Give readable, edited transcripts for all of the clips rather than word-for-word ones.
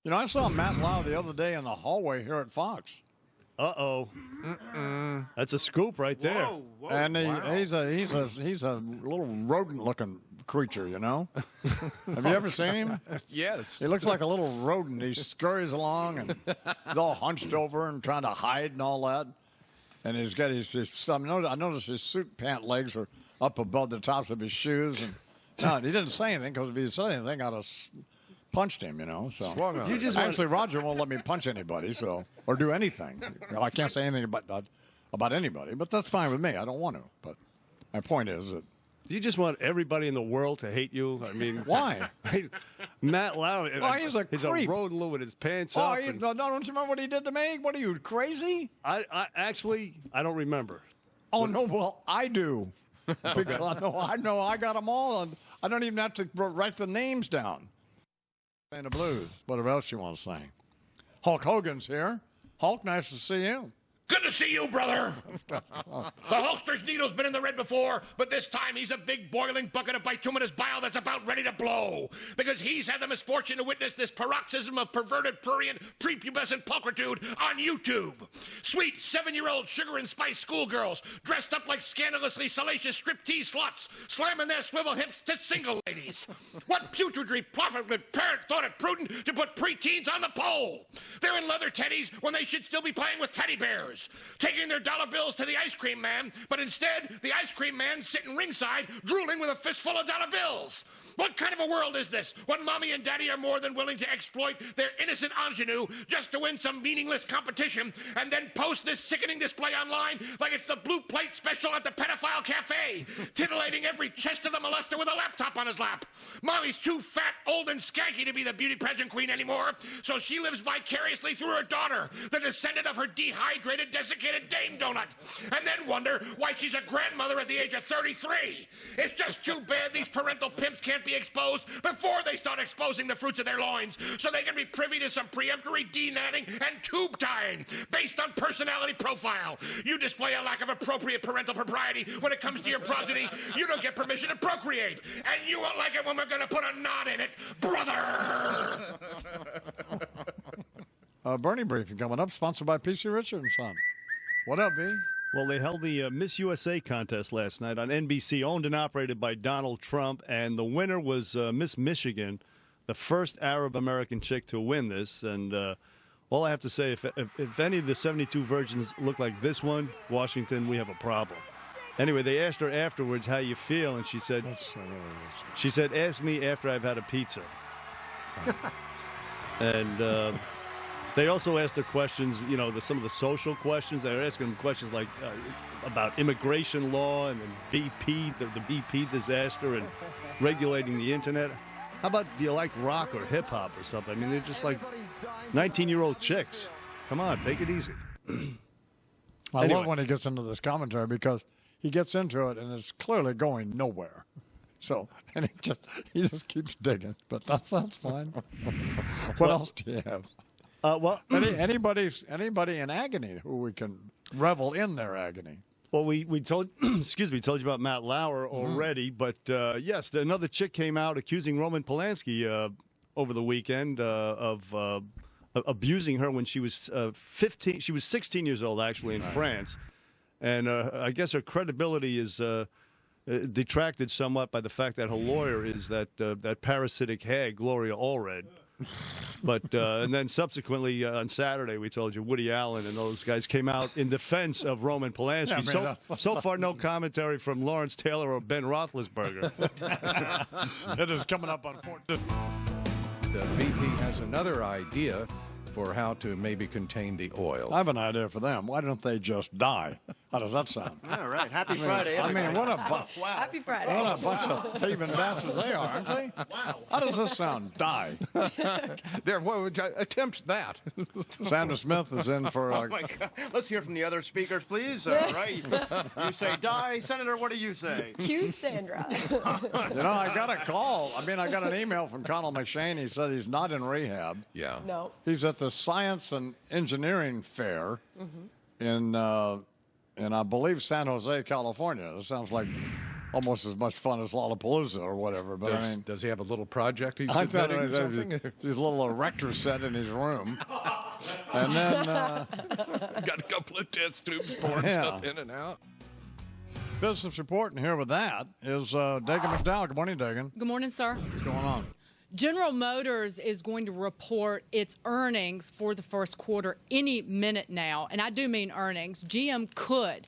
You know, I saw Matt Lau the other day in the hallway here at Fox. Uh-oh. That's a scoop right there. Whoa, And wow. he's a little rodent-looking creature, you know? Have you ever seen him? Yes. He looks like a little rodent. He scurries along and he's all hunched over and trying to hide and all that. And he's got I noticed his suit pant legs are up above the tops of his shoes. And no, he didn't say anything, because if he said anything, I'd have punched him, you know. So Swung on it. actually, Roger won't let me punch anybody, or do anything. You know, I can't say anything about anybody, but that's fine with me. I don't want to. But my point is that. You just want everybody in the world to hate you? I mean, Why? Matt Lau, he's a creep. rodent with his pants Oh, up. don't you remember what he did to me? What are you, crazy? I don't remember. Oh, no, well, I do. Because I know I got them all, and I don't even have to write the names down. And the blues, whatever else you want to sing. Hulk Hogan's here. Hulk, nice to see you. Good to see you, brother. The Hulkster's needle's been in the red before, but this time he's a big boiling bucket of bituminous bile that's about ready to blow. Because he's had the misfortune to witness this paroxysm of perverted, prurient, prepubescent pulchritude on YouTube. Sweet 7-year-old sugar and spice schoolgirls dressed up like scandalously salacious striptease sluts, slamming their swivel hips to single ladies. What putridly profligate parent thought it prudent to put preteens on the pole? They're in leather teddies when they should still be playing with teddy bears. Taking their dollar bills to the ice cream man, but instead, the ice cream man's sitting ringside, drooling with a fistful of dollar bills. What kind of a world is this, when mommy and daddy are more than willing to exploit their innocent ingenue just to win some meaningless competition, and then post this sickening display online like it's the blue plate special at the pedophile cafe, titillating every chest of the molester with a laptop on his lap? Mommy's too fat, old, and skanky to be the beauty pageant queen anymore, so she lives vicariously through her daughter, the descendant of her dehydrated, desiccated Dame Donut, and then wonder why she's a grandmother at the age of 33. It's just too bad these parental pimps can't be exposed before they start exposing the fruits of their loins, so they can be privy to some preemptory denatting and tube tying based on personality profile. You display a lack of appropriate parental propriety when it comes to your progeny. You don't get permission to procreate, and you won't like it when we're going to put a knot in it, brother. Bernie briefing coming up, sponsored by PC Richard & Son. What up, B? Well, they held the Miss USA contest last night on NBC, owned and operated by Donald Trump, and the winner was Miss Michigan, the first Arab-American chick to win this. And all I have to say, if any of the 72 virgins look like this one, Washington, we have a problem. Anyway, they asked her afterwards, how you feel, and she said, ask me after I've had a pizza. And they also asked the questions, you know, some of the social questions. They were asking them questions like about immigration law and BP, the BP disaster, and regulating the internet. How about, do you like rock or hip-hop or something? I mean, they're just like 19-year-old chicks. Come on, take it easy. I love when he gets into this commentary, because he gets into it and it's clearly going nowhere. So, and he just keeps digging, but that's fine. What else do you have? Well, anybody in agony who we can revel in their agony. Well, we told excuse me, told you about Matt Lauer already, but yes, another chick came out accusing Roman Polanski over the weekend of abusing her when she was 15. She was 16 years old, actually, in France, and I guess her credibility is detracted somewhat by the fact that her lawyer is that parasitic hag, Gloria Allred. But and then subsequently on Saturday, we told you Woody Allen and those guys came out in defense of Roman Polanski. Yeah, so far, no commentary from Lawrence Taylor or Ben Roethlisberger. It is coming up on 14. The BP has another idea for how to maybe contain the oil. I have an idea for them. Why don't they just die? How does that sound? All right. Happy Friday, everybody. What a Happy Friday. what a bunch of thieving bastards they are, aren't they? Wow. How does this sound? Die. Attempt that. Sandra Smith is in for. Oh my God. Let's hear from the other speakers, please. All right. You say die. Senator, what do you say? Cue Sandra. You know, I got a call. I got an email from Connell McShane. He said he's not in rehab. Yeah. No. He's at the Science and Engineering Fair in I believe San Jose, California. That sounds like almost as much fun as Lollapalooza or whatever. But I mean, Does he have a little project he's I thought submitting it or was something? his little erector set in his room, and then Got a couple of test tubes pouring Yeah. stuff in and out. business report. And here with that is Dagan McDowell. Good morning, Dagan. Good morning, sir. What's going on? General Motors is going to report its earnings for the first quarter any minute now, and I do mean earnings. GM could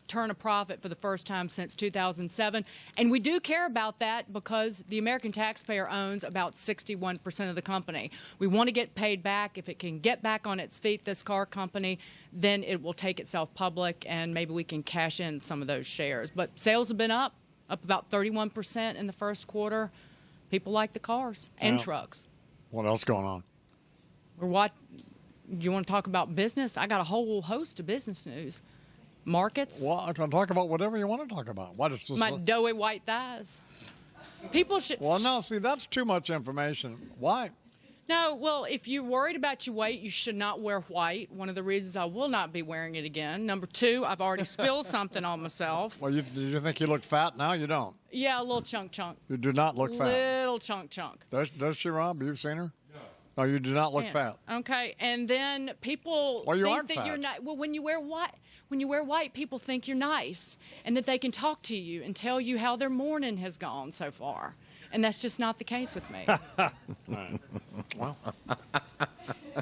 turn a profit for the first time since 2007, and we do care about that because the American taxpayer owns about 61% of the company. We want to get paid back. If it can get back on its feet, this car company, then it will take itself public, and maybe we can cash in some of those shares. But sales have been up about 31% in the first quarter. People like the cars and Yeah. trucks. What else going on? You want to talk about business? I got a whole host of business news. Markets. Well, I can talk about whatever you want to talk about. What is this? My doughy white thighs. People should. Well, no, see, that's too much information. Why? No, well, if you're worried about your weight, you should not wear white. One of the reasons I will not be wearing it again. Number two, I've already spilled something on myself. Well, you think you look fat now? You don't. Yeah, a little chunk. You do not look fat. Little chunk. Does she, Rob? You've seen her? No, you do not look Yeah. fat. Okay, and then people Well, you think aren't that fat. you're not. Well, when you wear white, people think you're nice and that they can talk to you and tell you how their morning has gone so far, and that's just not the case with me. Well, all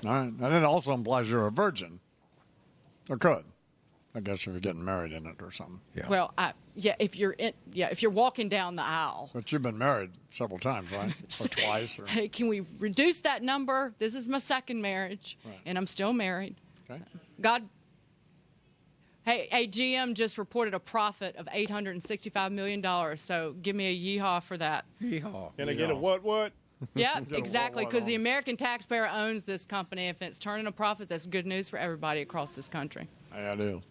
right. And it also implies you're a virgin. Or could. I guess if you're getting married in it or something. Yeah. Well, if you're walking down the aisle. But you've been married several times, right? Or twice. Or... Hey, can we reduce that number? This is my second marriage, and I'm still married. Okay. So, God. Hey, GM just reported a profit of $865 million, so give me a yeehaw for that. Yeehaw. Can I get a what? Yeah, exactly, what because the on? American taxpayer owns this company. If it's turning a profit, that's good news for everybody across this country. Yeah, I do.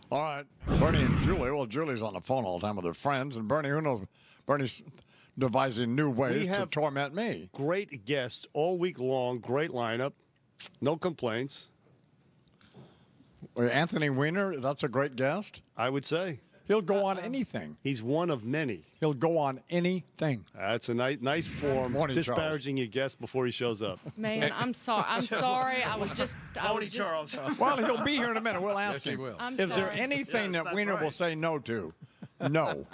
All right. Bernie and Julie. Well, Julie's on the phone all the time with her friends. And Bernie, who knows? Bernie's devising new ways to have- torment me. Great guests all week long. Great lineup. No complaints, Anthony Weiner, that's a great guest. I would say. He'll go on anything. He's one of many. He'll go on anything. That's a nice form. Morning, Disparaging your guest before he shows up. Man, I'm sorry. I was just. Charles. Well, he'll be here in a minute. We'll ask Yes, he him. will. I'm Is there sorry. anything Yes, that that's Weiner will right. say no to? No.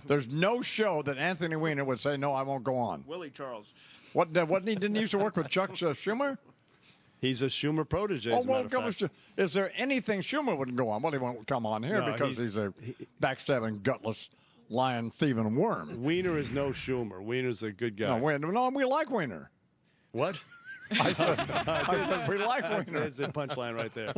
There's no show that Anthony Weiner would say, no, I won't go on. Willie Charles. Didn't he used to work with Chuck Schumer? He's a Schumer protege. As a matter of fact. Is there anything Schumer wouldn't go on? Well, he won't come on here No, because he's a backstabbing, gutless, lying, thieving worm. Wiener is no Schumer. Wiener's a good guy. No, we like Weiner. What? I said we like Weiner. There's the punchline right there.